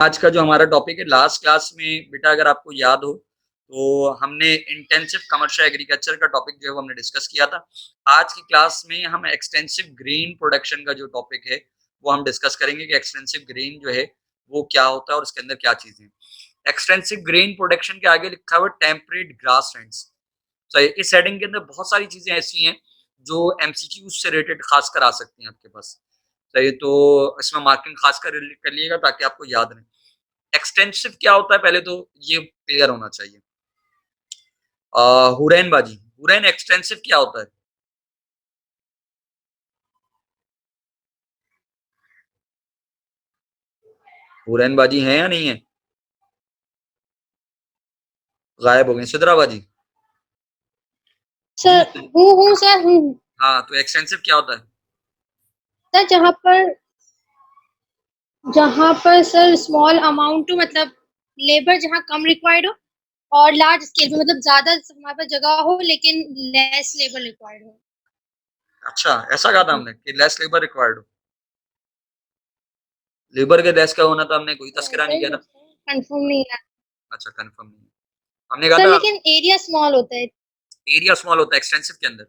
आज का जो हमारा टॉपिक है, लास्ट क्लास में बेटा अगर आपको याद हो तो हमने इंटेंसिव कमर्शियल एग्रीकल्चर का टॉपिक जो है वो हमने डिस्कस किया था। आज की क्लास में हम एक्सटेंसिव ग्रेन प्रोडक्शन का जो टॉपिक है वो हम डिस्कस करेंगे कि एक्सटेंसिव ग्रेन जो है वो क्या होता है और उसके अंदर क्या चीजें हैं। एक्सटेंसिव ग्रेन प्रोडक्शन के आगे लिखा हुआ टेम्परेट ग्रास लैंड्स। तो इस हेडिंग के अंदर बहुत सारी चीजें ऐसी हैं जो एमसीक्यू से रिलेटेड खासकर आ सकती हैं आपके पास। सही, तो इसमें मार्किंग खासकर कर लिएगा ताकि आपको याद रहे। एक्सटेंसिव क्या होता है पहले तो ये क्लियर होना चाहिए। हुरैन बाजी, हुरैन एक्सटेंसिव क्या होता है? हुरैन बाजी है या नहीं है? गायब हो गए। सिद्रा बाजी सर हूँ सर हूँ। हाँ, तो एक्सटेंसिव क्या होता है? सर जहाँ पर सर स्मॉल अमाउंट मतलब लेबर जहाँ कम रिक्वायर्ड हो और लार्ज स्केल में मतलब ज्यादा हमारे पास जगह हो लेकिन लेस लेबर रिक्वायर्ड हो। अच्छा, ऐसा कहा था हमने कि लेस लेबर रिक्वायर्ड हो। लेबर के लेस का होना तो हमने कोई तस्करा नहीं किया सर था। कंफर्म नहीं है अच्छा, कंफर्म नहीं है। हमने कहा सर, था लेकिन एरिया स्मॉल होता है। एरिया स्मॉल होता है एक्सटेंसिव के अंदर।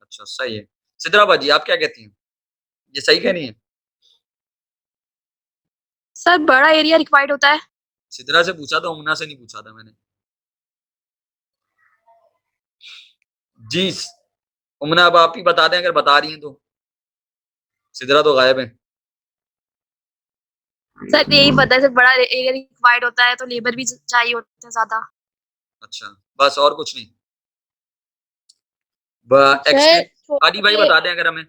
अच्छा, सही है। सिद्रा बाजी आप क्या कहती हैं, ये सही कह रही है? सर बड़ा एरिया रिक्वायर्ड होता है। सिद्रा से पूछा था, उमना से नहीं पूछा था मैंने। जी उमना, अब आप ही बता दें अगर बता रही हैं तो। सिद्रा तो गायब है। सर यही पता है, सर बड़ा एरिया रिक्वायर्ड होता है तो लेबर भी चाहिए होते हैं ज्यादा। अच्छा, बस और कुछ नहीं। सर आदि भाई छोटे बता दें अगर हमें,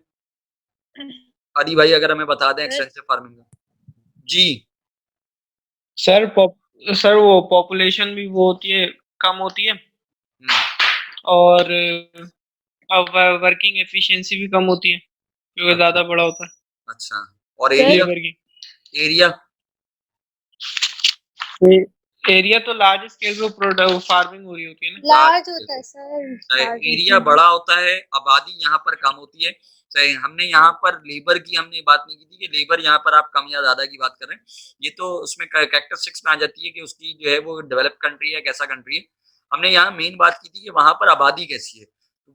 आदि भाई अगर हमें बता दें एक्सटेंसिव फार्मिंग का। जी सर सर वो पॉपुलेशन भी वो होती है, कम होती है और अब वर्किंग एफिशिएंसी भी कम होती है क्योंकि ज्यादा बड़ा होता है। अच्छा, और सर एरिया? लेबर की एरिया एरिया तो लार्ज स्केल पे प्रोडक्ट फार्मिंग हो रही होती है ना। लार्ज होता है सर, लार्ज होता एरिया है। बड़ा होता है, आबादी यहाँ पर कम होती है। सही, हमने यहाँ पर लेबर की हमने बात नहीं की थी कि लेबर यहाँ पर आप कम या ज्यादा की बात कर रहे हैं। ये तो उसमें कैरेक्टरिस्टिक्स में आ जाती है कि उसकी जो है वो डेवलप कंट्री है कैसा कंट्री है। हमने यहाँ मेन बात की थी कि वहां पर आबादी कैसी है।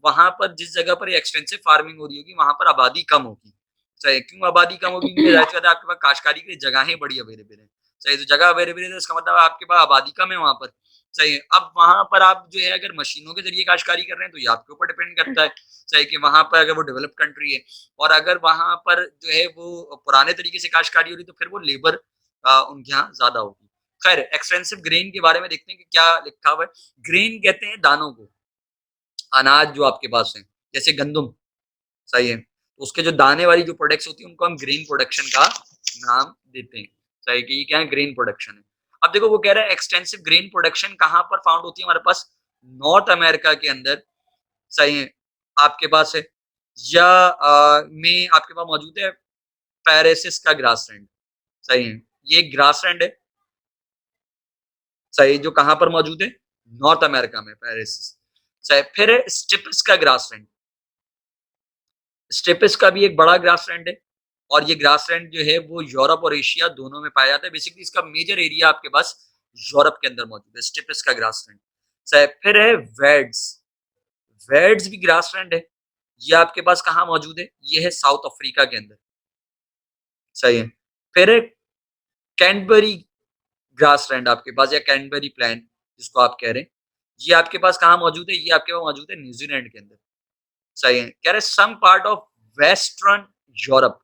वहां पर जिस जगह पर एक्सटेंसिव फार्मिंग हो रही होगी वहां पर आबादी कम होगी। सही, क्यों आबादी कम होगी? क्योंकि जाहिर सी बात है आपके पास काश्तकारी के लिए जगहें बड़ी अवेलेबल है। सही, तो जगह अवेलेबल है तो इसका मतलब आपके पास आबादी कम है वहां पर। सही है। अब वहां पर आप जो है अगर मशीनों के जरिए काश्तकारी कर रहे हैं तो ये आपके ऊपर डिपेंड करता है। सही, कि वहां पर अगर वो डेवलप कंट्री है और अगर वहां पर जो है वो पुराने तरीके से काश्तकारी हो रही तो फिर वो लेबर उनके यहाँ ज्यादा होगी। खैर, एक्सटेंसिव ग्रेन के बारे में देखते हैं कि क्या लिखा हुआ है। ग्रेन कहते हैं दानों को, अनाज जो आपके पास है जैसे गंदुम। सही है, तो उसके जो दाने वाली जो प्रोडक्ट्स होती है उनको हम ग्रेन प्रोडक्शन का नाम देते हैं। सही, कि ये क्या है? ग्रेन प्रोडक्शन है। अब देखो वो कह रहा है एक्सटेंसिव ग्रेन प्रोडक्शन कहां पर फाउंड होती है हमारे पास? नॉर्थ अमेरिका के अंदर। सही है, आपके पास है या में आपके पास मौजूद है पैरेसिस का ग्रासलैंड। सही है, ये ग्रासलैंड है। सही, जो कहां पर मौजूद है? नॉर्थ अमेरिका में पैरेसिस। सही, फिर है स्टिपिस का ग्रासलैंड। स्टेपिस का भी एक बड़ा ग्रासलैंड है और ये ग्रासलैंड जो है वो यूरोप और एशिया दोनों में पाया जाता है। बेसिकली इसका मेजर एरिया आपके पास यूरोप के अंदर मौजूद है, स्टेपिस का ग्रासलैंड। सही, फिर है वेड्स। वेड्स भी ग्रासलैंड है। ये आपके पास कहाँ मौजूद है? ये है साउथ अफ्रीका के अंदर। सही है, फिर है कैंटबरी ग्रासलैंड आपके पास, या कैंटबरी प्लान जिसको आप कह रहे हैं। ये आपके पास कहाँ मौजूद है? ये आपके पास मौजूद है न्यूजीलैंड के अंदर। सही है, कह रहे some part of western Europe.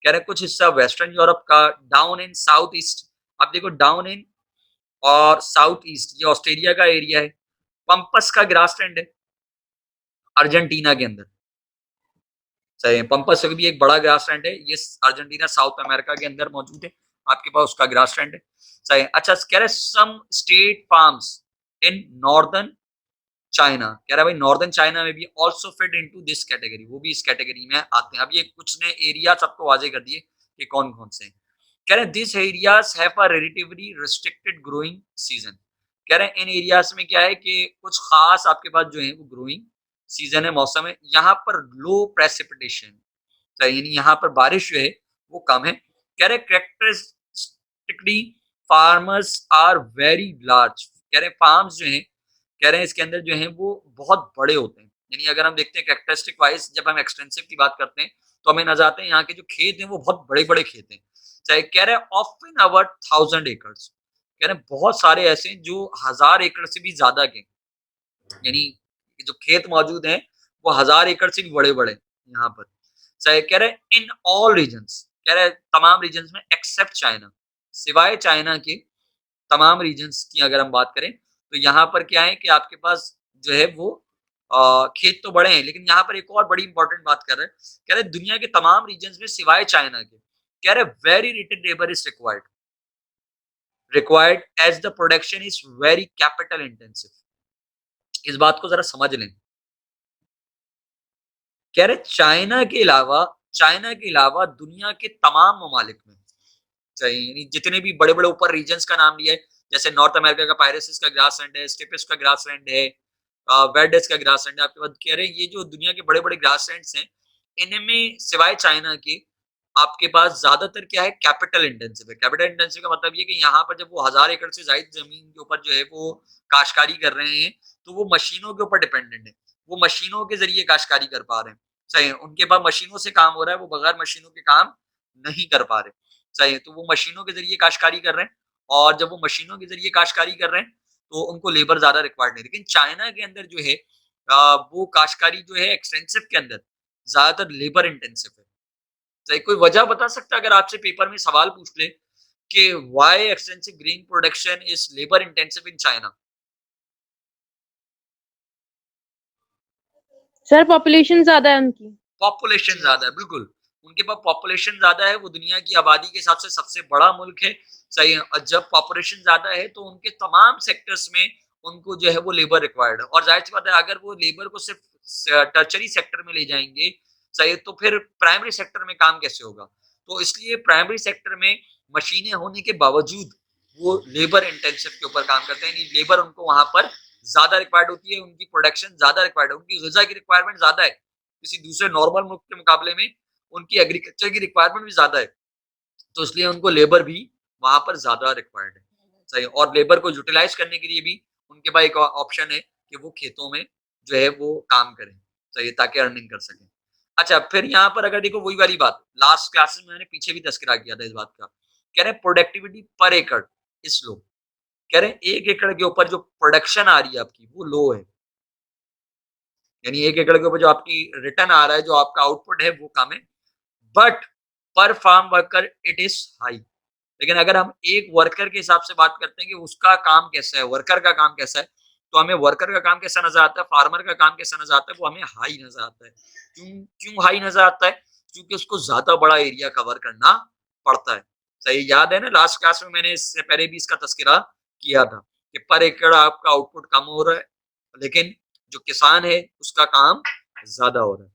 कह रहे कुछ हिस्सा वेस्टर्न यूरोप का, डाउन इन साउथ ईस्ट। अब देखो डाउन इन और साउथ ईस्ट ये ऑस्ट्रेलिया का एरिया है। पंपस का ग्रासलैंड है अर्जेंटीना के अंदर। सही है, पंपस भी एक बड़ा ग्रासलैंड है, ये अर्जेंटीना साउथ अमेरिका के अंदर मौजूद है। आपके पास उसका ग्रासलैंड है। सही है, अच्छा कह रहे some state farms in northern China. कह रहा है भाई नॉर्दर्न चाइना में भी also fit into this category, वो भी इस कैटेगरी में आते हैं। अब ये कुछ ने एरिया सबको वाजे कर दिए कि कौन कौन से हैं। कह रहे हैं this areas have a relatively restricted growing season. कह रहे हैं इन एरियाज में क्या है कि कुछ खास आपके पास जो है वो ग्रोइंग सीजन है, मौसम है। यहाँ पर लो प्रेसिपिटेशन, यानी यहाँ पर बारिश जो है वो कम है। कह रहे characteristically farmers are very large, कह रहे हैं फार्म्स जो हैं, कह रहे हैं इसके अंदर जो हैं वो बहुत बड़े होते हैं। यानी अगर हम देखते हैं कैरेक्टरिस्टिक वाइज, जब हम एक्सटेंसिव की बात करते हैं तो हमें नजर आते हैं यहाँ के जो खेत हैं वो बहुत बड़े बड़े खेत हैं। चाहे कह रहे हैं ऑफन अवर 1000 एकर्स, कह रहे हैं बहुत सारे ऐसे हैं जो 1000 एकड़ से भी ज्यादा के, यानी जो खेत मौजूद हैं वो 1000 एकड़ से भी बड़े बड़े यहाँ पर। चाहे कह रहे हैं इन ऑल रीजन्स, कह रहे हैं तमाम रीजन्स में एक्सेप्ट चाइना, सिवाय चाइना के तमाम रीजन्स की अगर हम बात करें तो यहाँ पर क्या है कि आपके पास जो है वो खेत तो बड़े हैं, लेकिन यहाँ पर एक और बड़ी इंपॉर्टेंट बात कर रहे हैं, कह रहे हैं दुनिया के तमाम रीजन्स में सिवाय चाइना के, कह रहे very little labour is required as the production is very capital intensive. इस बात को जरा समझ लें। कह रहे चाइना के अलावा दुनिया के तमाम ममालिक में, चाहिए यानी जितने भी बड़े बड़े ऊपर रीजन्स का नाम लिया है, जैसे नॉर्थ अमेरिका का पायरेसिस का ग्रासलैंड है, स्टेपिस का ग्रासलैंड है, वेल्डेस का ग्रासलैंड है, आपके पास कह रहे हैं ये जो दुनिया के बड़े बड़े ग्रासलैंड्स हैं इनमें सिवाय चाइना के आपके पास ज्यादातर क्या है, कैपिटल इंटेंसिव है। कैपिटल इंटेंसिव का मतलब ये कि यहाँ पर जब वो 1000 एकड़ से ज्यादा जमीन के ऊपर जो है वो काश्तकारी कर रहे हैं तो वो मशीनों के ऊपर डिपेंडेंट है, वो मशीनों के जरिए काश्तकारी कर पा रहे हैं। सही है, उनके पास मशीनों से काम हो रहा है, वो बगैर मशीनों के काम नहीं कर पा रहे। सही है, तो वो मशीनों के जरिए काश्तकारी कर रहे हैं, और जब वो मशीनों के जरिए काश्तकारी कर रहे हैं तो उनको लेबर ज्यादा रिक्वायर्ड नहीं। लेकिन चाइना के अंदर जो है वो काश्तकारी जो है एक्सटेंसिव के अंदर ज्यादातर लेबर इंटेंसिव है। सही, कोई वजह बता सकता है अगर आपसे पेपर में सवाल पूछ ले कि why extensive grain production is labour intensive in China? Sir population ज्यादा है उनकी। पॉपुलेशन ज्यादा है, बिल्कुल उनके पास पॉपुलेशन ज्यादा है, वो दुनिया की आबादी के हिसाब से सबसे बड़ा मुल्क है। सही है, और जब पॉपुलेशन ज्यादा है तो उनके तमाम सेक्टर्स में उनको जो है वो लेबर रिक्वायर्ड है, और जाहिर सी बात है अगर वो लेबर को सिर्फ टर्चरी सेक्टर में ले जाएंगे, सही है, तो फिर प्राइमरी सेक्टर में काम कैसे होगा? तो इसलिए प्राइमरी सेक्टर में मशीनें होने के बावजूद वो लेबर इंटेंसिव के ऊपर काम करते हैं, लेबर उनको वहां पर ज्यादा रिक्वायर्ड होती है, उनकी प्रोडक्शन ज्यादा रिक्वायर्ड है, उनकी ग़िज़ा की रिक्वायरमेंट ज्यादा है किसी दूसरे नॉर्मल मुल्क के मुकाबले में, उनकी एग्रीकल्चर की रिक्वायरमेंट भी ज्यादा है, तो इसलिए उनको लेबर भी वहां पर ज्यादा रिक्वायर्ड है। सही, और लेबर को यूटिलाइज करने के लिए भी उनके पास एक ऑप्शन है कि वो खेतों में जो है वो काम करें, सही, ताकि अर्निंग कर सकें। अच्छा, फिर यहाँ पर अगर देखो वही वाली बात, लास्ट क्लासेस में मैंने पीछे भी तस्करा किया था इस बात का, कह रहे प्रोडक्टिविटी पर एकड़ इस लो, कह रहे हैं 1 एकड़ के ऊपर जो प्रोडक्शन आ रही है आपकी वो लो है, यानी 1 एकड़ के ऊपर जो आपकी रिटर्न आ रहा है, जो आपका आउटपुट है वो कम है, but per farm worker it is high. लेकिन अगर हम एक वर्कर के हिसाब से बात करते हैं कि उसका काम कैसा है, वर्कर का काम कैसा है, तो हमें वर्कर का काम कैसा नजर आता है, फार्मर का काम कैसा नजर आता है, वो हमें हाई नजर आता है। क्यों हाई नजर आता है? क्योंकि उसको ज्यादा बड़ा एरिया कवर करना पड़ता है। सही, याद है ना लास्ट क्लास में मैंने इससे पहले भी इसका तस्करा किया था कि पर एकड़ आपका आउटपुट कम हो रहा है, लेकिन जो किसान है उसका काम ज्यादा हो रहा है।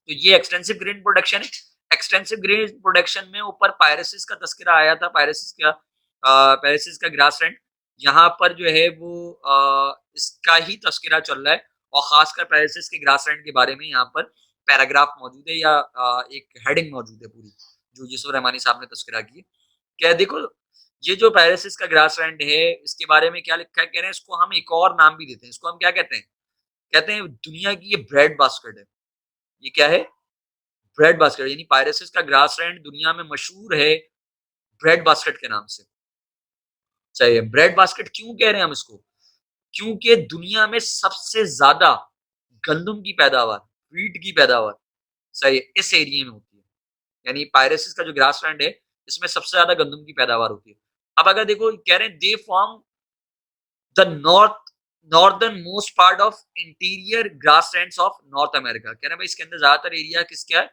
तो ये एक्सटेंसिव ग्रेन प्रोडक्शन है। एक्सटेंसिव ग्रेन प्रोडक्शन में ऊपर पायरेसिस का तस्करा आया था, पायरेसिस का ग्रासलैंड, यहाँ पर जो है वो इसका ही तस्करा चल रहा है, और खासकर पायरेसिस के ग्रासलैंड के बारे में यहाँ पर पैराग्राफ मौजूद है, या एक हेडिंग मौजूद है पूरी, जो यूसुफ रहमानी साहब ने तस्करा की है। क्या देखो, ये जो पायरेसिस का ग्रासलैंड है इसके बारे में क्या लिखा है, कह रहे हैं इसको हम एक और नाम भी देते हैं, इसको हम क्या कहते हैं, कहते हैं दुनिया की ये ब्रेड बास्केट है। ये क्या है? ब्रेड बास्केट, यानी पायरेसिस का ग्रासलैंड दुनिया में मशहूर है ब्रेड बास्केट के नाम से। चाहिए, ब्रेड बास्केट क्यों कह रहे हैं हम इसको? क्योंकि दुनिया में सबसे ज्यादा गंदम की पैदावार, व्हीट की पैदावार, सही, इस एरिया में होती है। यानी पायरेसिस का जो ग्रासलैंड है इसमें सबसे ज्यादा गंदम की पैदावार होती है। अब अगर देखो, कह रहे हैं they form the northern most part of interior grasslands of north America. कह रहे हैं भाई इसके अंदर ज्यादातर एरिया किसका है?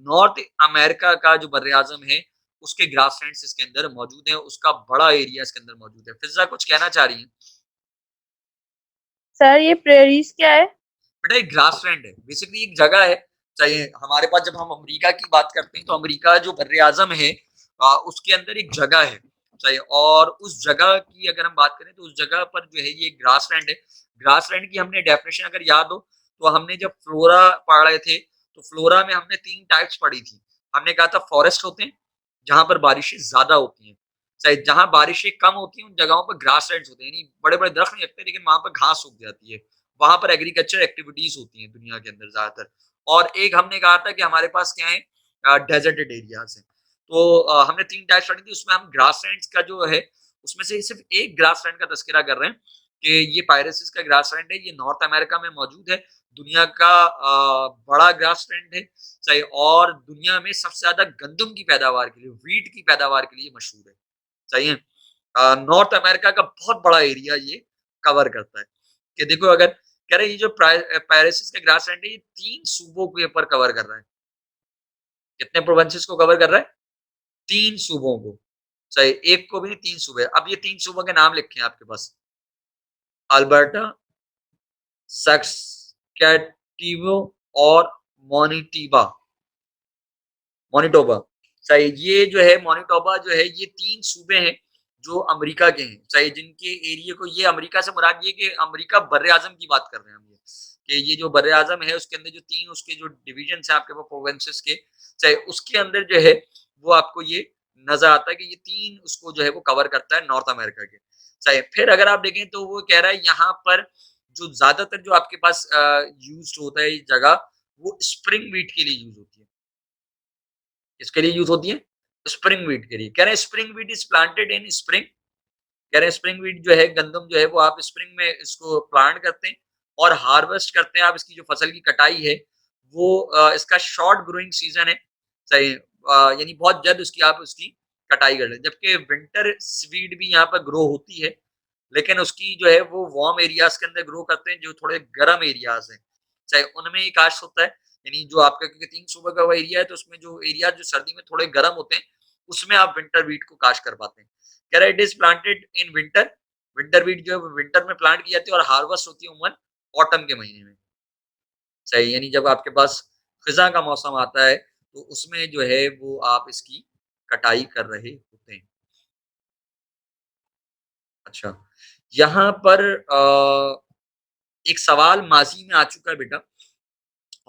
नॉर्थ अमेरिका का जो बर आजम है उसके ग्रासलैंड्स इसके अंदर मौजूद है, उसका बड़ा एरिया इसके अंदर मौजूद है। फिजा कुछ कहना चाह रही है? सर ये प्रेरीज क्या है? बेटा एक ग्रासलैंड है, बेसिकली एक जगह है। चाहिए, हमारे पास जब हम अमेरिका की बात करते हैं तो अमेरिका जो बर आजम है उसके अंदर एक जगह है, चाहिए, और उस जगह की अगर हम बात करें तो उस जगह पर जो है ये ग्रासलैंड है। ग्रासलैंड की हमने डेफिनेशन अगर याद हो तो हमने जब फ्लोरा पढ़ रहे थे तो फ्लोरा में हमने 3 टाइप्स पढ़ी थी। हमने कहा था फॉरेस्ट होते हैं जहां पर बारिशें ज्यादा होती हैं, चाहे जहां बारिशें कम होती हैं उन जगहों पर ग्रास लैंड होते हैं, यानी बड़े बड़े दरख्त नहीं लगते लेकिन वहां पर घास उग जाती है, वहां पर एग्रीकल्चर एक्टिविटीज होती हैं दुनिया के अंदर ज्यादातर। और एक हमने कहा था कि हमारे पास क्या है, डेजर्टेड एरियाज है। तो हमने 3 टाइप स्टडी थी, उसमें हम ग्रास लैंड का जो है उसमें से सिर्फ एक ग्रास लैंड का तस्करा कर रहे हैं कि ये पायरेसिस का ग्रास लैंड है, ये नॉर्थ अमेरिका में मौजूद है, दुनिया का बड़ा ग्रास लैंड है सही, और दुनिया में सबसे ज्यादा गंदम की पैदावार के लिए, वीट की पैदावार के लिए मशहूर है, सही है। नॉर्थ अमेरिका का बहुत बड़ा एरिया ये कवर करता है। कि देखो अगर कह रहे ये जो पायरेसिस का ग्रास लैंड है ये 3 सूबों के ऊपर कवर कर रहा है। कितने प्रोविंसेस को कवर कर रहा है? 3 सूबों को, सही, एक को भी नहीं, 3 सूबे। अब ये 3 सूबों के नाम लिखे हैं आपके पास, अल्बर्टा, सस्कैटिवो और मोनिटीबा, मोनिटोबा, सही। ये जो है मोनिटोबा जो है ये 3 सूबे हैं जो अमेरिका के हैं, सही, जिनके एरिया को, ये अमेरिका से मुराद ये कि अमेरिका बर्रे-आज़म की बात कर रहे हैं हम ये, कि ये जो बर्रे-आज़म है उसके अंदर जो 3 उसके जो डिविजन्स हैं आपके पास प्रोविंसेस के, सही, उसके अंदर जो है वो आपको ये नज़र आता है कि ये 3 उसको जो है वो कवर करता है नॉर्थ अमेरिका के, सही। फिर अगर आप देखें तो वो कह रहा है यहाँ पर जो ज़्यादातर जो आपके पास यूज़्ड होता है ये जगह, वो स्प्रिंग व्हीट के लिए यूज़ होती है। किसके लिए यूज़ होती है? स्प्रिंग व्हीट के लिए। कह रहे हैं spring wheat is planted in spring, कह रहे हैं स्प्रिंग व्हीट जो है, गंदम जो है वो आप स्प्रिंग में इसको प्लांट करते हैं और हार्वेस्ट करते हैं आप, इसकी जो फसल की कटाई है वो इसका शॉर्ट ग्रोइंग सीजन है, सही, यानी बहुत जल्द उसकी आप उसकी कटाई कर लें। जबकि विंटर स्वीट भी यहाँ पर ग्रो होती है लेकिन उसकी जो है वो वार्म एरियाज के अंदर ग्रो करते हैं, जो थोड़े गर्म एरियाज हैं, चाहे उनमें ही काश्त होता है। यानी जो आपका, क्योंकि 3 सूबे का वो एरिया है तो उसमें जो एरिया जो सर्दी में थोड़े गर्म होते हैं उसमें आप विंटर व्हीट को काश्त कर पाते हैं। कह रहा है it is planted in winter, winter wheat जो है वो विंटर में प्लांट की जाती है और हार्वेस्ट होती है उमन ऑटम के महीने में, सही, यानी जब आपके पास खिजा का मौसम आता है तो उसमें जो है वो आप इसकी कटाई कर रहे होते हैं। अच्छा, यहाँ पर एक सवाल माजी में आ चुका है बेटा,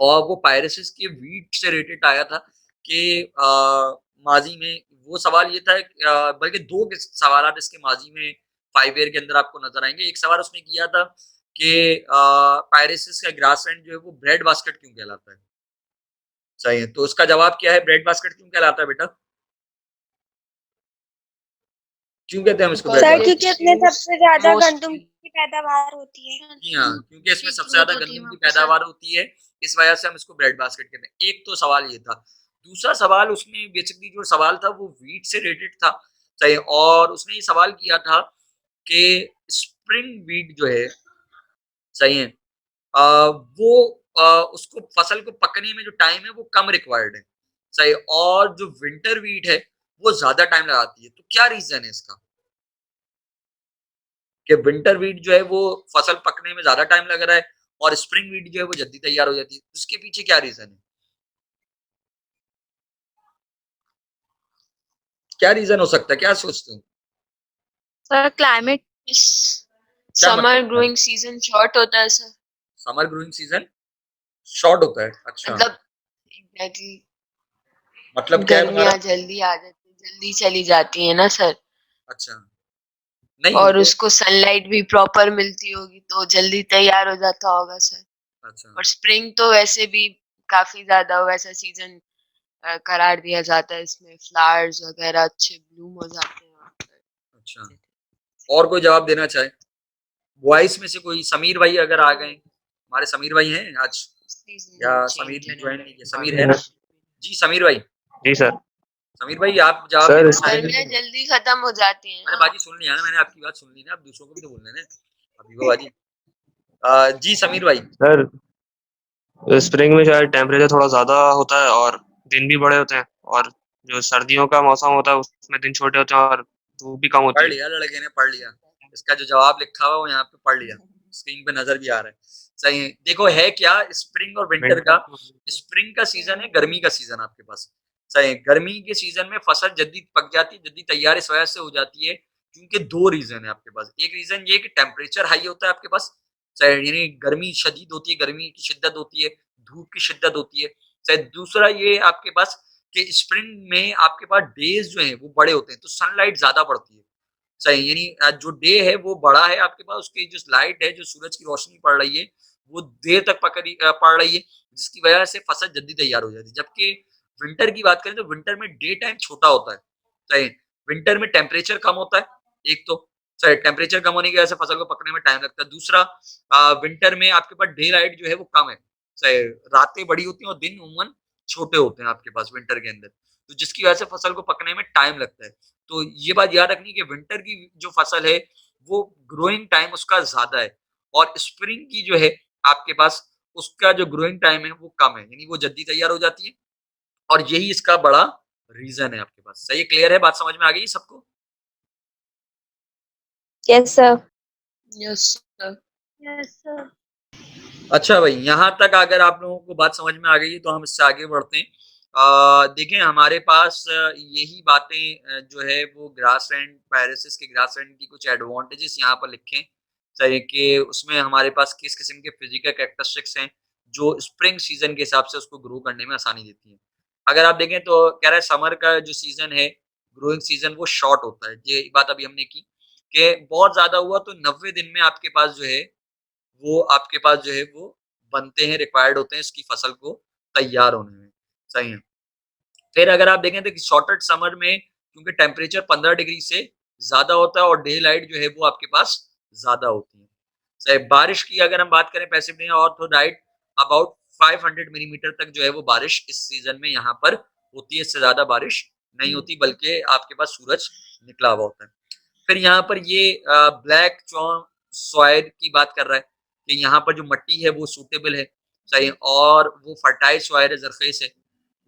और वो पायरेसिस के वीट से रिलेटेड आया था कि माजी में वो सवाल ये था, बल्कि 2 सवाल इसके माजी में 5 ईयर के अंदर आपको नजर आएंगे। एक सवाल उसने किया था कि पायरेसिस का ग्रासलैंड जो है वो ब्रेड बास्केट क्यों कहलाता है, सही है। तो उसका जवाब क्या है, ब्रेड बास्केट क्यों कहलाता है बेटा? क्यों कहते हैं हम इसको ब्रेड सर बास्केट? क्योंकि इसमें सबसे ज्यादा Most- गंदम की पैदावार होती है। जी हाँ, क्योंकि इसमें की सबसे ज्यादा ग्रोथ होती है गंदम वहाँ की पे सर। पैदावार होती है, इस वजह से हम इसको ब्रेड बास्केट कहते हैं। एक तो सवाल ये था। दूसरा सवाल उसने बेसिकली जो सवाल था वो वीट से रिलेटेड था, सही, और उसने ये सवाल किया था कि स्प्रिंग वीट जो है, सही है, वो उसको फसल को पकने में जो टाइम है वो कम रिक्वायर्ड है, सही, और जो विंटर वीट है वो ज्यादा टाइम लगाती है। तो क्या रीजन है इसका कि विंटर वीट जो है वो फसल पकने में ज्यादा टाइम लग रहा है और स्प्रिंग वीट जो है वो जल्दी तैयार हो जाती है? उसके पीछे क्या रीजन है? क्या रीजन हो सकता है, क्या सोचते हो? सर क्लाइमेट, क्या समर मतलब ग्रोइंग सीजन शॉर्ट होता है sir, summer growing season short होता है? अच्छा, मतलब एग्जैक्टली मतलब क्या है तुम्हारा? गर्मियाँ जल्दी आ जाती, जल्दी चली जाती है ना सर, अच्छा, नहीं और वो, उसको सनलाइट भी प्रॉपर मिलती होगी तो जल्दी तैयार हो जाता होगा सर। अच्छा और स्प्रिंग तो वैसे भी काफी ज्यादा वैसा सीजन करार दिया जाता है, इसमें फ्लावर्स वगैरह अच्छे ब्लूम हो जाते हैं वहाँ पर। अच्छा, और कोई जवाब देना चाहे वॉइस में से कोई? समीर भाई अगर आ गए, हमारे समीर भाई हैं आज, या समीर ने ज्वाइन नहीं किया? समीर है ना? जी समीर भाई, जी सर। समीर भाई आप जवाब सर देना इसमें चाहेंगे? गर्मियाँ जल्दी खत्म हो जाती हैं अरे ना। बाजी सुन लिया ना, मैंने आपकी बात सुन ली ना, अब दूसरों को भी तो बोलना है ना, अभी वो बाजी। जी समीर भाई, सर स्प्रिंग में शायद टेम्परेचर थोड़ा ज़्यादा होता है और दिन भी बड़े होते हैं, और जो सर्दियों का मौसम होता है उसमें दिन छोटे होते हैं और धूप भी कम होती पढ़ है। लिया लड़के ने, पढ़ लिया। इसका जो जवाब लिखा हुआ है वो यहाँ पे पढ़ लिया, स्क्रीन पे नजर भी आ रहा है, सही है। देखो है क्या, स्प्रिंग और विंटर का, स्प्रिंग का सीजन है गर्मी का सीजन आपके पास, सही है। गर्मी के सीजन में फसल जल्दी पक जाती है, जल्दी तैयार इस वजह से हो जाती है क्योंकि 2 रीजन है आपके पास। एक रीजन ये कि टेम्परेचर हाई होता है आपके पास, सही, यानी गर्मी शदीद होती है, गर्मी की शिद्दत होती है, धूप की शिद्दत होती है, सही। दूसरा ये आपके पास कि स्प्रिंग में आपके पास डेज जो हैं वो बड़े होते हैं, तो सनलाइट ज़्यादा पड़ती है। सही, यानी जो डे है वो बड़ा है आपके पास, उसकी जो लाइट है, जो सूरज की रोशनी पड़ रही है, वो देर तक पड़ रही है, जिसकी वजह से फसल जल्दी तैयार हो जाती है। जबकि विंटर की बात करें तो विंटर में डे टाइम छोटा होता है। सही, विंटर में टेम्परेचर कम होता है, एक तो सही टेम्परेचर कम होने की वजह से फसल को पकने में टाइम लगता है। दूसरा, विंटर में आपके पास डे लाइट जो है वो कम है, सही, रातें बड़ी होती हैं और दिन उम्मन छोटे होते हैं आपके पास विंटर के अंदर, तो जिसकी वजह से फसल को पकने में टाइम लगता है। तो ये बात याद रखनी कि विंटर की जो फसल है वो ग्रोइंग टाइम उसका ज्यादा है, और स्प्रिंग की जो है आपके पास उसका जो ग्रोइंग टाइम है वो कम है, यानी वो जल्दी तैयार हो जाती है, और यही इसका बड़ा रीजन है आपके पास। सही, क्लियर है, बात समझ में आ गई सबको? Yes sir. Yes sir. Yes sir. अच्छा भाई, यहाँ तक अगर आप लोगों को बात समझ में आ गई है तो हम इससे आगे बढ़ते हैं। देखें हमारे पास यही बातें जो है वो ग्रास लैंड पैरासिस के ग्रास लैंड की कुछ एडवांटेजेस यहाँ पर लिखें, चाहे कि उसमें हमारे पास किस किस्म के फिजिकल कैरेक्टरिस्टिक्स हैं जो स्प्रिंग सीजन के हिसाब से उसको ग्रो करने में आसानी देती है। अगर आप देखें तो कह रहा है समर का जो सीजन है, ग्रोइंग सीजन, वो शॉर्ट होता है। ये बात अभी हमने की कि बहुत ज्यादा हुआ तो 90 दिन में आपके पास जो है वो आपके पास जो है वो बनते हैं, रिक्वायर्ड होते हैं इसकी फसल को तैयार होने में। सही है। फिर अगर आप देखें तो शॉर्टेड समर में क्योंकि टेम्परेचर 15 डिग्री से ज्यादा होता है और डे लाइट जो है वो आपके पास ज्यादा होती है। सही, बारिश की अगर हम बात करें पैसिव रेन और तो राइट अबाउट 500 मिलीमीटर तक जो है वो बारिश इस सीजन में यहाँ पर होती है, इससे ज्यादा बारिश नहीं होती, बल्कि आपके पास सूरज निकला हुआ होता है। फिर यहाँ पर ये ब्लैक सॉइल की बात कर रहा है कि यहाँ पर जो मिट्टी है वो सूटेबल है, सही, और वो फर्टाइल सॉइल है, जरखेज है।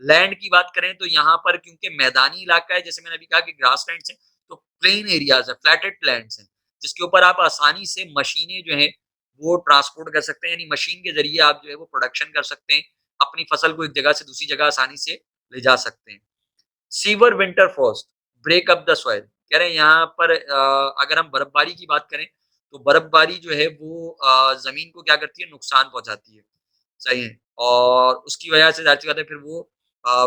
लैंड की बात करें तो यहाँ पर क्योंकि मैदानी इलाका है, जैसे मैंने अभी कहा कि ग्रास लैंड है, तो प्लेन एरियाज है, फ्लैटेड लैंड्स हैं, जिसके ऊपर आप आसानी से मशीनें जो है वो ट्रांसपोर्ट कर सकते हैं, यानी मशीन के जरिए आप जो है वो प्रोडक्शन कर सकते हैं, अपनी फसल को एक जगह से दूसरी जगह आसानी से ले जा सकते हैं। Severe winter frost break up the soil, कह रहे हैं यहाँ पर अगर हम बर्फबारी की बात करें तो बर्फबारी जो है वो जमीन को क्या करती है, नुकसान पहुंचाती है। सही है, और उसकी वजह से जाहिर सी बात है फिर वो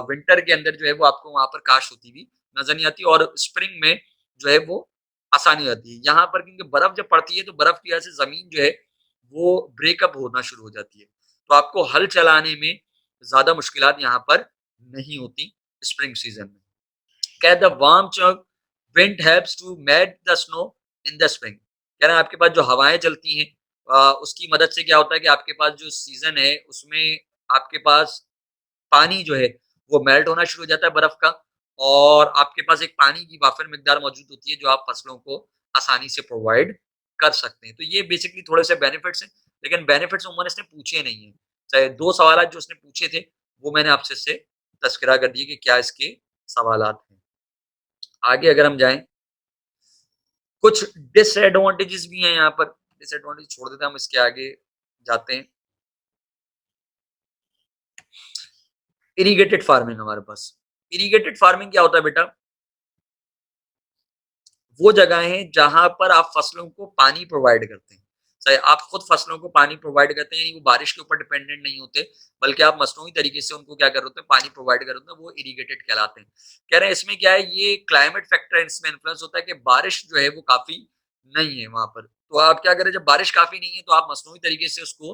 विंटर के अंदर जो है वो आपको वहां पर काश होती हुई नजर नहीं आती, और स्प्रिंग में जो है वो आसानी होती है। यहाँ पर क्योंकि बर्फ जब पड़ती है तो बर्फ की वजह से जमीन जो है वो ब्रेकअप होना शुरू हो जाती है, तो आपको हल चलाने में ज्यादा मुश्किलात यहाँ पर नहीं होती स्प्रिंग सीजन में। कह the warm wind helps to melt the snow in the spring, कह रहे हैं आपके पास जो हवाएं चलती हैं उसकी मदद से क्या होता है कि आपके पास जो सीजन है उसमें आपके पास पानी जो है वो मेल्ट होना शुरू हो जाता है बर्फ का, और आपके पास एक पानी की वाफिर मिकदार मौजूद होती है जो आप फसलों को आसानी से प्रोवाइड कर सकते हैं। तो ये बेसिकली थोड़े से बेनिफिट्स हैं, लेकिन बेनिफिट्स उन्होंने इसने पूछे नहीं है। चाहे 2 सवाल जो उसने पूछे थे वो मैंने आपसे इससे तस्करा कर दिए कि क्या इसके सवालात हैं। आगे अगर हम जाएं, कुछ डिसएडवांटेजेस भी हैं यहाँ पर, डिसएडवांटेज छोड़ देते हैं, हम इसके आगे जाते हैं। इरिगेटेड फार्मिंग, हमारे पास इरिगेटेड फार्मिंग क्या होता है बेटा, वो जगह है जहां पर आप फसलों को पानी प्रोवाइड करते हैं। चाहे आप खुद फसलों को पानी प्रोवाइड करते हैं, वो बारिश के ऊपर डिपेंडेंट नहीं होते, बल्कि आप मसनूई तरीके से उनको क्या कर होते हैं, पानी प्रोवाइड कर होते हैं, वो इरिगेटेड कहलाते हैं। कह रहे हैं इसमें क्या है, ये क्लाइमेट फैक्टर इसमें इन्फ्लुएंस होता है कि बारिश जो है वो काफी नहीं है वहां पर, तो आप क्या करें, जब बारिश काफी नहीं है तो आप मसनूई तरीके से उसको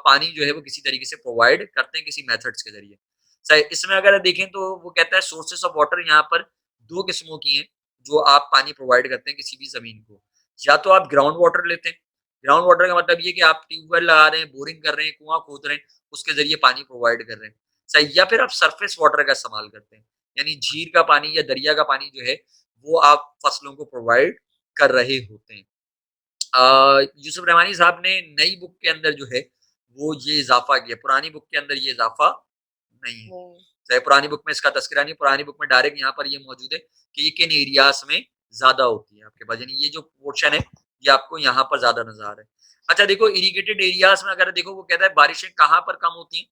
पानी जो है वो किसी तरीके से प्रोवाइड करते हैं किसी मेथड्स के जरिए। सही, इसमें अगर देखें तो वो कहता है सोर्सेस ऑफ वाटर यहाँ पर 2 किस्मों की हैं जो आप पानी प्रोवाइड करते हैं किसी भी जमीन को। या तो आप ग्राउंड वाटर लेते हैं, ग्राउंड वाटर का मतलब ये कि आप ट्यूबवेल लगा रहे हैं, बोरिंग कर रहे हैं, कुआं खोद रहे हैं, उसके जरिए पानी प्रोवाइड कर रहे हैं। सही, या फिर आप सरफेस वाटर का इस्तेमाल करते हैं, यानी झील का पानी या दरिया का पानी जो है वो आप फसलों को प्रोवाइड कर रहे होते हैं। यूसुफ रहमानी साहब ने नई बुक के अंदर जो है वो ये इजाफा किया, पुरानी बुक के अंदर ये इजाफा नहीं है। चाहे पुरानी बुक में इसका तस्करा नहीं, पुरानी बुक में डायरेक्ट यहाँ पर ये मौजूद है कि ये किन एरियाज में ज्यादा होती है आपके पास, यानी ये जो पोर्शन है ये आपको यहाँ पर ज्यादा नजर आ रहा है। अच्छा देखो, इरिगेटेड एरियाज में अगर देखो वो कहता है बारिशें कहाँ पर कम होती हैं,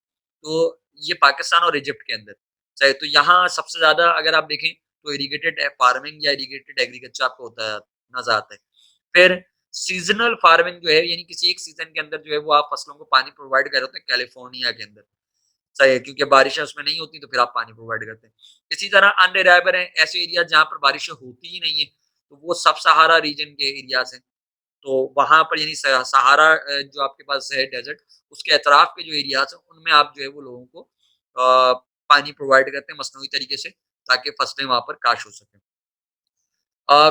तो ये पाकिस्तान और इजिप्ट के अंदर। चाहे तो यहाँ सबसे ज्यादा अगर आप देखें तो इरिगेटेड फार्मिंग या इरिगेटेड एग्रीकल्चर आपको होता है नजर आता है। फिर सीजनल फार्मिंग जो है, यानी किसी एक सीजन के अंदर जो है वो आप फसलों को पानी प्रोवाइड कर रहे होते हैं कैलिफोर्निया के अंदर। सही है, क्योंकि बारिशें उसमें नहीं होती तो फिर आप पानी प्रोवाइड करते हैं। इसी तरह अनरिलायबल है ऐसे एरिया जहाँ पर बारिशें होती ही नहीं है, तो वो सब सहारा रीजन के एरियाज हैं। तो वहाँ पर यानी सहारा जो आपके पास है डेजर्ट, उसके अतराफ के जो एरियाज हैं उनमें आप जो है वो लोगों को पानी प्रोवाइड करते हैं मसनूई तरीके से, ताकि फसलें वहाँ पर काश हो सकें।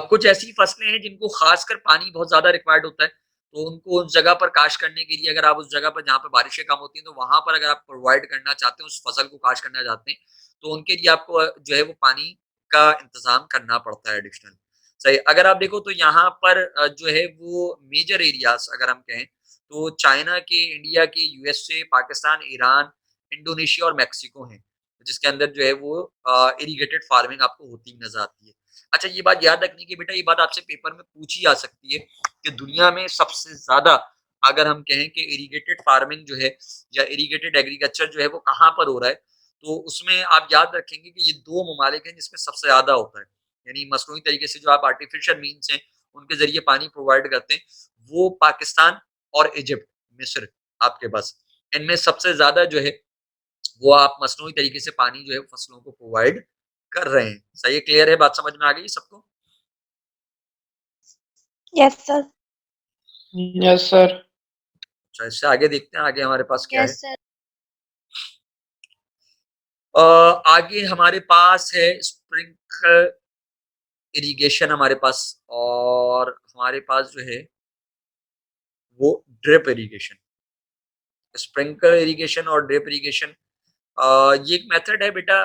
कुछ ऐसी फसलें हैं जिनको खासकर पानी बहुत ज़्यादा रिक्वायर्ड होता है, तो उनको उस जगह पर काश करने के लिए अगर आप उस जगह पर जहाँ पर बारिशें कम होती हैं, तो वहाँ पर अगर आप प्रोवाइड करना चाहते हैं, उस फसल को काश करना चाहते हैं, तो उनके लिए आपको जो है वो पानी का इंतज़ाम करना पड़ता है एडिशनल। सही, अगर आप देखो तो यहाँ पर जो है वो मेजर एरियाज़ अगर हम कहें, तो चाइना के, इंडिया के, यूएसए, पाकिस्तान, ईरान, इंडोनेशिया और मेक्सिको हैं, जिसके अंदर जो है वो इरिगेटेड फार्मिंग आपको होती नज़र आती है। अच्छा, ये बात याद रखनी कि बेटा ये बात आपसे पेपर में पूछी जा सकती है कि दुनिया में सबसे ज़्यादा अगर हम कहें कि इरिगेटेड फार्मिंग जो है या इरिगेटेड एग्रीकल्चर जो है वो कहाँ पर हो रहा है, तो उसमें आप याद रखेंगे कि ये 2 ममालिक हैं जिसमें सबसे ज़्यादा होता है। यानी मसनूई तरीके से जो आप आर्टिफिशियल मीन्स हैं, उनके ज़रिए पानी प्रोवाइड करते हैं, वो पाकिस्तान और इजिप्ट, मिस्र आपके पास, इनमें सबसे ज़्यादा जो है वो आप मसनूई तरीके से पानी जो है फसलों को प्रोवाइड कर रहे हैं। सही है, क्लियर है, बात समझ में आ गई सबको? Yes sir. Yes sir. अच्छा, इससे आगे देखते हैं आगे हमारे पास क्या है। Yes sir. आगे हमारे पास है स्प्रिंकलर इरिगेशन हमारे पास, और हमारे पास जो है वो ड्रिप इरिगेशन। स्प्रिंकलर इरिगेशन और ड्रिप इरिगेशन ये एक मेथड है बेटा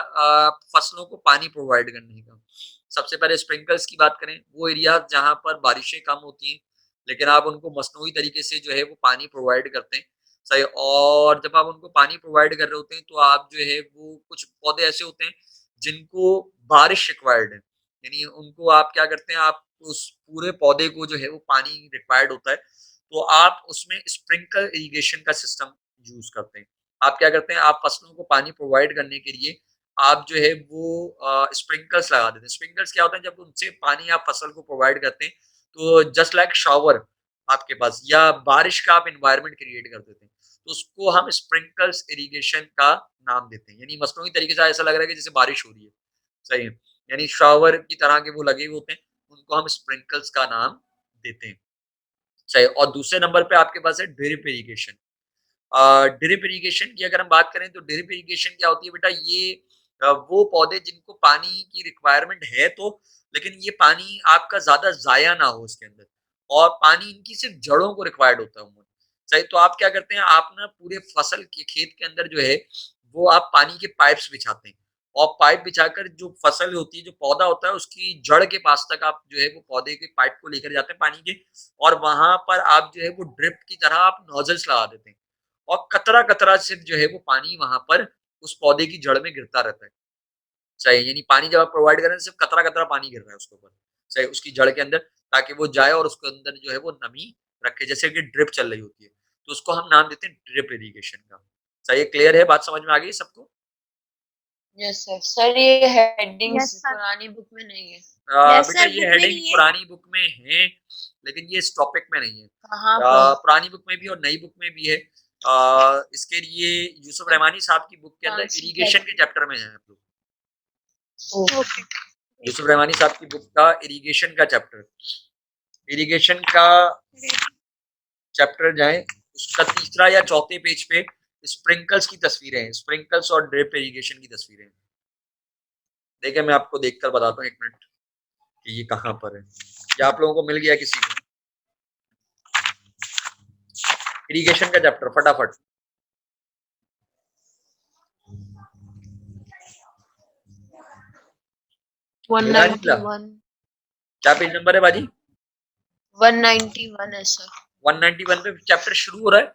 फसलों को पानी प्रोवाइड करने का। सबसे पहले स्प्रिंकल्स की बात करें, वो एरिया जहाँ पर बारिशें कम होती हैं, लेकिन आप उनको मसनूई तरीके से जो है वो पानी प्रोवाइड करते हैं। सही, और जब आप उनको पानी प्रोवाइड कर रहे होते हैं, तो आप जो है वो कुछ पौधे ऐसे होते हैं जिनको बारिश रिक्वायर्ड है, यानी उनको आप क्या करते हैं, आप उस पूरे पौधे को जो है वो पानी रिक्वायर्ड होता है, तो आप उसमें स्प्रिंकलर इरिगेशन का सिस्टम यूज करते हैं। आप क्या करते हैं, आप फसलों को पानी प्रोवाइड करने के लिए आप जो है वो स्प्रिंकल्स लगा देते हैं। स्प्रिंकल्स क्या होता है, जब उनसे पानी आप फसल को प्रोवाइड करते हैं, तो जस्ट लाइक शावर आपके पास या बारिश का आप एनवायरनमेंट क्रिएट कर देते हैं, तो उसको हम स्प्रिंकल्स इरिगेशन का नाम देते हैं। यानी मसनूई तरीके से ऐसा लग रहा है कि जैसे बारिश हो रही है। सही है, यानी शावर की तरह के वो लगे हुए होते हैं, उनको हम स्प्रिंकल्स का नाम देते हैं। सही, और दूसरे नंबर पे आपके पास है ड्रिप इरिगेशन। ड्रिप इरिगेशन की अगर हम बात करें, तो ड्रिप इरिगेशन क्या होती है बेटा, ये वो पौधे जिनको पानी की रिक्वायरमेंट है, तो लेकिन ये पानी आपका ज्यादा जाया ना हो उसके अंदर, और पानी इनकी सिर्फ जड़ों को रिक्वायर्ड होता है उन्होंने। सही, तो आप क्या करते हैं, आप ना पूरे फसल के खेत के अंदर जो है वो आप पानी के पाइप्स बिछाते हैं, और पाइप बिछाकर जो फसल होती है, जो पौधा होता है, उसकी जड़ के पास तक आप जो है वो पौधे के पाइप को लेकर जाते हैं पानी के, और वहां पर आप जो है वो ड्रिप की तरह आप नोजल्स लगा देते हैं, और कतरा-कतरा सिर्फ जो है वो पानी वहाँ पर उस पौधे की जड़ में गिरता रहता है। सही, यानी पानी जब आप प्रोवाइड कर रहे हैं, सिर्फ कतरा-कतरा पानी गिर रहा है उसके ऊपर। सही, उसकी जड़ के अंदर, ताकि वो जाए और उसके अंदर जो है वो नमी रखे, जैसे कि ड्रिप चल रही होती है। तो उसको हम नाम देते हैं ड्रिप इरिगेशन का। सही, क्लियर है, बात समझ में आ गई सबको? Yes sir. सर ये हेडिंग्स यस सर। पुरानी बुक में नहीं है। यस बेटा सर, ये बुक में हेडिंग नहीं है। पुरानी बुक में है, लेकिन ये इस टॉपिक में नहीं है। कहाँ पर? पुरानी बुक में भी और नई बुक में भी है। इसके लिए यूसुफ रहमानी साहब की बुक के अंदर कौन सी इरिगेशन के चैप्टर में है आप लोग। ओके। यूसुफ रहमानी साहब की बुक का इरिगेशन का चैप्टर, इरिगेशन का चैप्टर जाए, उसका तीसरा या चौथे पेज पे स्प्रिंकल्स की तस्वीरें हैं, स्प्रिंकल्स और ड्रिप इरिगेशन की तस्वीरें हैं। देखिए मैं आपको देखकर बताता हूँ, एक मिनट, कि ये कहाँ पर है, या आप लोगों को मिल गया किसी को इरिगेशन का चैप्टर फटाफट। मिला नहीं मिला? 191 क्या पेज नंबर है बाजी? 191 है सर। 191 पे चैप्टर शुरू हो रहा है।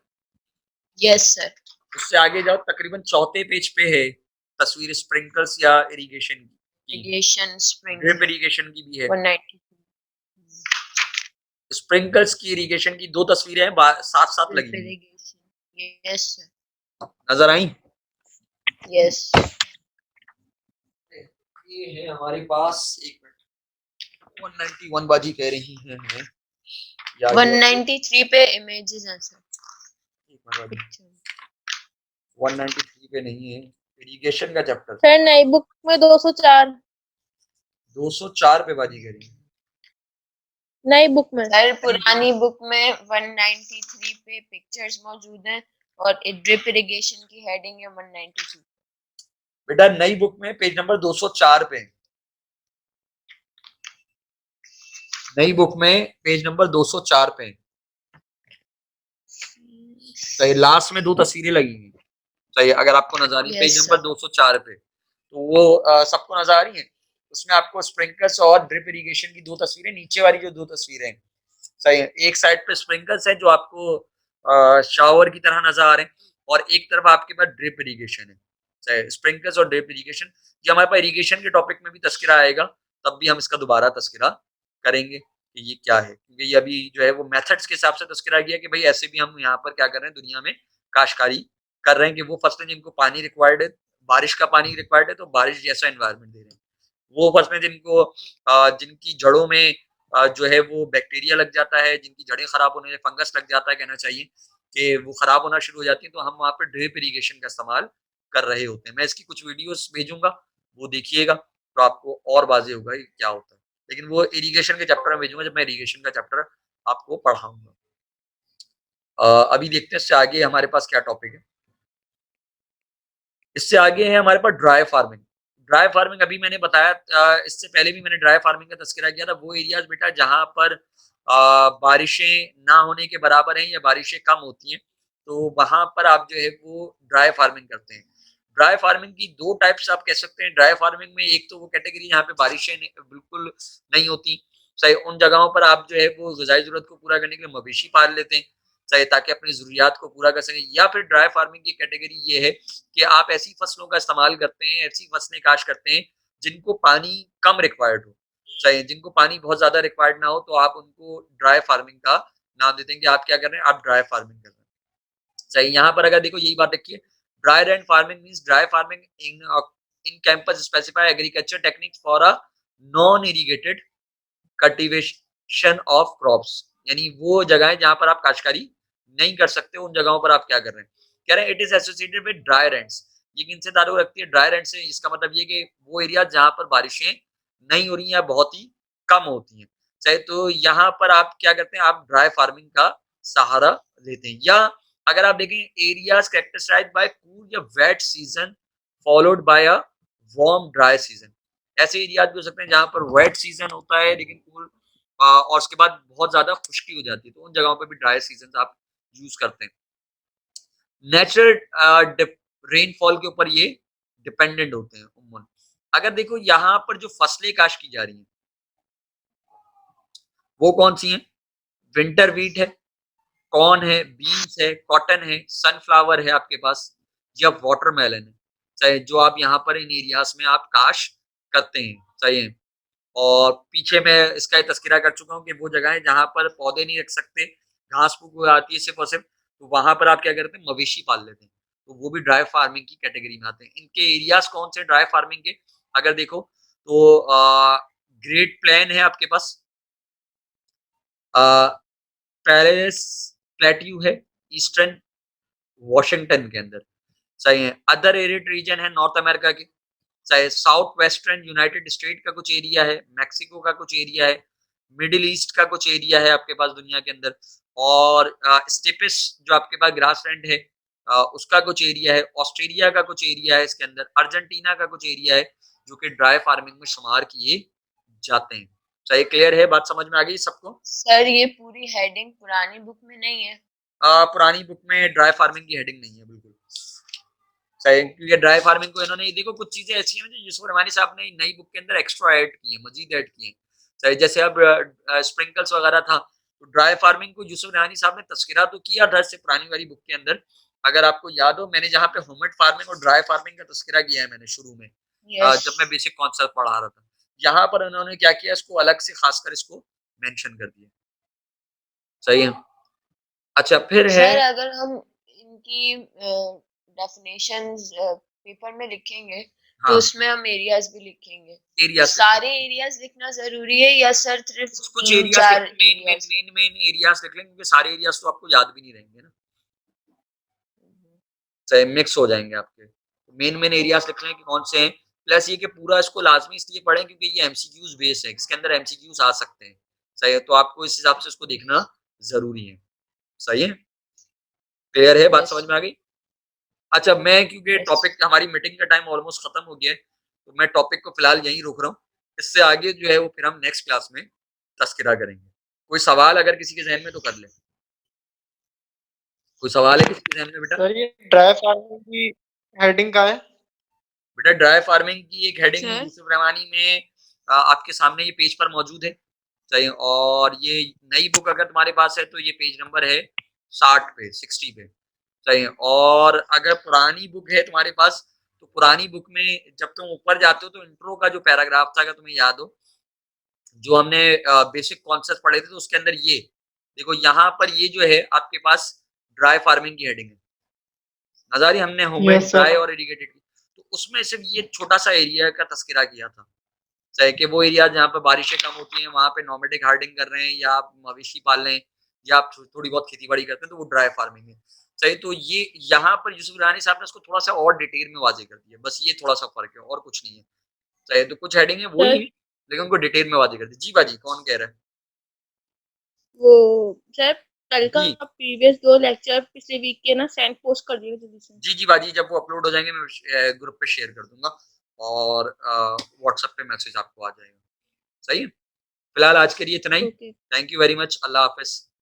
Yes sir. उससे आगे जाओ, तकरीबन चौथे पेज पे है तस्वीर स्प्रिंकल्स या इरिगेशन की, इरिगेशन स्प्रिंग ड्रिप इरिगेशन की भी है। 190 स्प्रिंकल्स की इरिगेशन की 2 तस्वीरें हैं, साथ साथ लगी हुई हैं। इरिगेशन। Yes sir. नजर आई? यस। ये है हमारे पास, एक मिनट, 191 बाजी कह रही है हमें, या 193 पे इमेजेस हैं सर। एक मिनट बाजी, 193 पे नहीं है, इरिगेशन का चैप्टर सर नई बुक में 204 204 पे बाजीगरी। नई बुक में। सर पुरानी बुक में 193 पे पिक्चर्स मौजूद हैं और ड्रिप इरिगेशन की हेडिंग है 192। बेटा नई बुक में पेज नंबर 204 पे, नई बुक में पेज नंबर 204 पे। सही, लास्ट में 2 तस्वीरें लगी हुई। सही, अगर आपको नजर आ रही है पेज नंबर 204 पे, तो वो सबको नजर आ रही है। उसमें आपको स्प्रिंकलर्स और ड्रिप इरिगेशन की 2 तस्वीरें, नीचे वाली जो 2 तस्वीरें हैं, सही है, एक साइड पे स्प्रिंकलर्स है जो आपको शावर की तरह नजर आ रहे हैं, और एक तरफ आपके पास ड्रिप इरिगेशन है। सही, स्प्रिंकलर्स और ड्रिप इरिगेशन, ये हमारे पास इरिगेशन के टॉपिक में भी तस्करा आएगा, तब भी हम इसका दोबारा तस्करा करेंगे कि ये क्या है, क्योंकि ये अभी जो है वो मेथड्स के हिसाब से तस्करा गया कि भाई ऐसे भी हम यहाँ पर क्या कर रहे हैं, दुनिया में काश्तकारी कर रहे हैं कि वो फसलें जिनको पानी रिक्वायर्ड है, बारिश का पानी रिक्वायर्ड है, तो बारिश जैसा एनवायरनमेंट दे रहे हैं। वो फसलें जिनको जिनकी जड़ों में जो है वो बैक्टीरिया लग जाता है, जिनकी जड़ें खराब होने, फंगस लग जाता है कहना चाहिए, कि वो खराब होना शुरू हो जाती है, तो हम वहाँ पे ड्रिप इरिगेशन का इस्तेमाल कर रहे होते हैं। मैं इसकी कुछ वीडियोस भेजूंगा, वो देखिएगा तो आपको और वाज़ेह होगा कि क्या होता है। लेकिन वो इरिगेशन के चैप्टर में भेजूंगा जब मैं इरिगेशन का चैप्टर आपको पढ़ाऊंगा। अभी देखते हैं इससे आगे हमारे पास क्या टॉपिक है। इससे आगे है हमारे पास ड्राई फार्मिंग। ड्राई फार्मिंग अभी मैंने बताया, इससे पहले भी मैंने ड्राई फार्मिंग का तस्करा किया था। वो एरियाज बेटा जहां पर बारिशें ना होने के बराबर हैं या बारिशें कम होती हैं, तो वहां पर आप जो है वो ड्राई फार्मिंग करते हैं। ड्राई फार्मिंग की 2 टाइप्स आप कह सकते हैं। ड्राई फार्मिंग में एक तो वो कैटेगरी जहाँ पे बारिशें बिल्कुल नहीं होती, सही, उन जगहों पर आप जो है वो ग़िज़ाई ज़रूरत को पूरा करने के लिए मवेशी पाल लेते हैं, सही, ताकि अपनी ज़रूरियात को पूरा कर सकें। या फिर ड्राई फार्मिंग की कैटेगरी ये है कि आप ऐसी फसलों का इस्तेमाल करते हैं, ऐसी फसलें काश्त करते हैं जिनको पानी कम रिक्वायर्ड हो, सही, जिनको पानी बहुत ज़्यादा रिक्वायर्ड ना हो, तो आप उनको ड्राई फार्मिंग का नाम देते हैं कि आप क्या कर रहे हैं, आप ड्राई फार्मिंग कर रहे हैं। सही, यहाँ पर अगर देखो यही बात रखिए, dry land farming means dry farming in campus specify agriculture techniques for a non irrigated cultivation of crops. यानी वो जगह है जहां पर आप काश्तकारी नहीं कर सकते, उन जगहों पर आप क्या कर रहे हैं, कह रहे हैं it is associated with dry rents. ये किनसे ताल्लुक रखती है, ड्राई रेंट से। इसका मतलब ये कि वो एरिया जहां पर बारिशें नहीं हो रही या बहुत ही कम होती हैं, चाहे, तो यहाँ पर आप क्या करते हैं, आप ड्राई फार्मिंग का सहारा लेते हैं। या अगर आप देखें एरियाज कैरेक्टराइज्ड बाय कूल या wet season followed by a warm dry season. ऐसे एरियाज भी हो सकते हैं जहां पर वेट सीजन होता है लेकिन कूल, और उसके बाद बहुत ज्यादा खुश्की हो जाती है, तो उन जगहों पर भी ड्राई सीजन आप यूज करते हैं। नेचुरल रेनफॉल के ऊपर ये डिपेंडेंट होते हैं उम्मन। अगर देखो यहाँ पर जो फसलें काश्त की जा रही हैं वो कौन सी हैं, विंटर वीट है, कॉर्न है, बीन्स है, कॉटन है, सनफ्लावर है आपके पास, या वाटरमेलन है, चाहे, जो आप यहाँ पर इन एरियाज में आप काश्त करते हैं, सही है। और पीछे मैं इसका तस्करा कर चुका हूँ कि वो जगह है जहाँ पर पौधे नहीं रख सकते, घास फूक हो आती है सिर्फ और सिर्फ, तो वहां पर आप क्या करते हैं, मवेशी पाल लेते हैं, तो वो भी ड्राई फार्मिंग की कैटेगरी में आते हैं। इनके एरियाज कौन से ड्राई फार्मिंग के, अगर देखो तो ग्रेट प्लेन है आपके पास, पेरिस प्लेट्यू है ईस्टर्न वॉशिंगटन के अंदर, सही है। अदर एरिड रीजन है नॉर्थ अमेरिका के, चाहे साउथ वेस्टर्न यूनाइटेड स्टेट का कुछ एरिया है, मैक्सिको का कुछ एरिया है, मिडिल ईस्ट का कुछ एरिया है आपके पास दुनिया के अंदर, और स्टेपिस जो आपके पास ग्रास लैंड है उसका कुछ एरिया है, ऑस्ट्रेलिया का कुछ एरिया है इसके अंदर, अर्जेंटीना का कुछ एरिया है जो कि ड्राई फार्मिंग में शुमार किए जाते हैं। सही, क्लियर है, बात समझ में आ गई सबको। सर ये पूरी हेडिंग पुरानी बुक में नहीं है। पुरानी बुक में ड्राई फार्मिंग की हेडिंग नहीं है बिल्कुल, सही, क्योंकि ड्राई फार्मिंग को इन्होंने, देखो कुछ चीजें ऐसी हैं जो यूसुफ रहमानी साहब ने नई बुक के अंदर एक्स्ट्रा ऐड की है, मजीद ऐड की है, सही। जैसे अब स्प्रिंकल्स वगैरह था, तो ड्राई फार्मिंग को यूसुफ रहमानी साहब ने तस्करा तो किया था इससे पुरानी वाली बुक के अंदर। अगर आपको याद हो, मैंने जहाँ पे ह्यूमिड फार्मिंग और ड्राई फार्मिंग का तस्करा किया है मैंने शुरू में, जब मैं बेसिक कॉन्सेप्ट पढ़ा रहा था, यहाँ पर उन्होंने क्या किया, इसको अलग से खासकर इसको मेंशन कर दिया, सही है। अच्छा, फिर है सर अगर हम इनकी डेफिनेशंस पेपर में लिखेंगे तो उसमें हम एरियाज भी लिखेंगे। एरियाज, सारे एरियाज लिखना जरूरी है या सर सिर्फ कुछ एरियाज, मेन एरियाज लिख लेंगे, क्योंकि सारे एरियाज तो आपको याद भी नहीं रहेंगे ना, सही, मिक्स हो जाएंगे आपके। मेन एरियाज लिख रहे हैं कि कौन से हैं, प्लस ये कि पूरा इसको लाजमी इसलिए पढ़ें क्योंकि ये एमसीक्यूज बेस है, इसके अंदर एमसीक्यूज आ सकते हैं, सही है, तो आपको इस हिसाब से इसको देखना जरूरी है, सही है, क्लियर है, बात समझ में आ गई। अच्छा, मैं क्योंकि टॉपिक हमारी मीटिंग का टाइम ऑलमोस्ट खत्म हो गया है, तो मैं टॉपिक को फिलहाल यहीं रोक रहा हूँ, इससे आगे जो है वो फिर हम नेक्स्ट क्लास में तस्करा करेंगे। कोई सवाल अगर किसी के जहन में तो कर ले, कोई सवाल है किसी के जहन में बेटा? सर ये ड्राई फार्मिंग की हेडिंग का है? बेटा ड्राई फार्मिंग की एक हेडिंग सर? यूसुफ रहमानी में आपके सामने ये पेज पर मौजूद है, सही, और ये नई बुक अगर तुम्हारे पास है तो ये पेज नंबर है 60 पे, 60 पे, सही, और अगर पुरानी बुक है तुम्हारे पास तो पुरानी बुक में जब तुम ऊपर जाते हो तो इंट्रो का जो पैराग्राफ था, अगर तुम्हें याद हो, जो हमने बेसिक कॉन्सेप्ट पढ़े थे, तो उसके अंदर ये देखो, यहाँ पर ये जो है आपके पास ड्राई फार्मिंग की हेडिंग है, नजारी हमने होममेड Yes, sir. ड्राई और इरिगेटेड की, तो उसमें सिर्फ ये छोटा सा एरिया का तस्करा किया था, चाहे कि वो एरिया जहाँ पे बारिशें कम होती हैं वहां पे नॉमेडिक हार्डिंग कर रहे हैं, या आप मवेशी पाल रहे हैं, या आप थोड़ी बहुत खेती बाड़ी करते हैं, तो वो ड्राई फार्मिंग है, सही। तो ये यहाँ पर यूसुफ रानी साहब ने इसको थोड़ा सा और डिटेल में वाजे कर दिया, बस ये थोड़ा सा फर्क है और कुछ नहीं है, सही। तो कुछ हेडिंग है वही है, लेकिन उनको डिटेल में वाजे कर दी। जी बाजी, कौन कह रहा है? वो सर कल का जी प्रीवियस 2 लेक्चर पिछले वीक के ना सेंड पोस्ट कर दिए जल्दी से। जी बाजी, जब वो अपलोड हो जाएंगे मैं ग्रुप पे शेयर कर दूंगा और व्हाट्सएप पे मैसेज आपको आ जाएगा, सही है। फिलहाल आज के लिए इतना ही, okay. Thank you very much, अल्लाह हाफिज।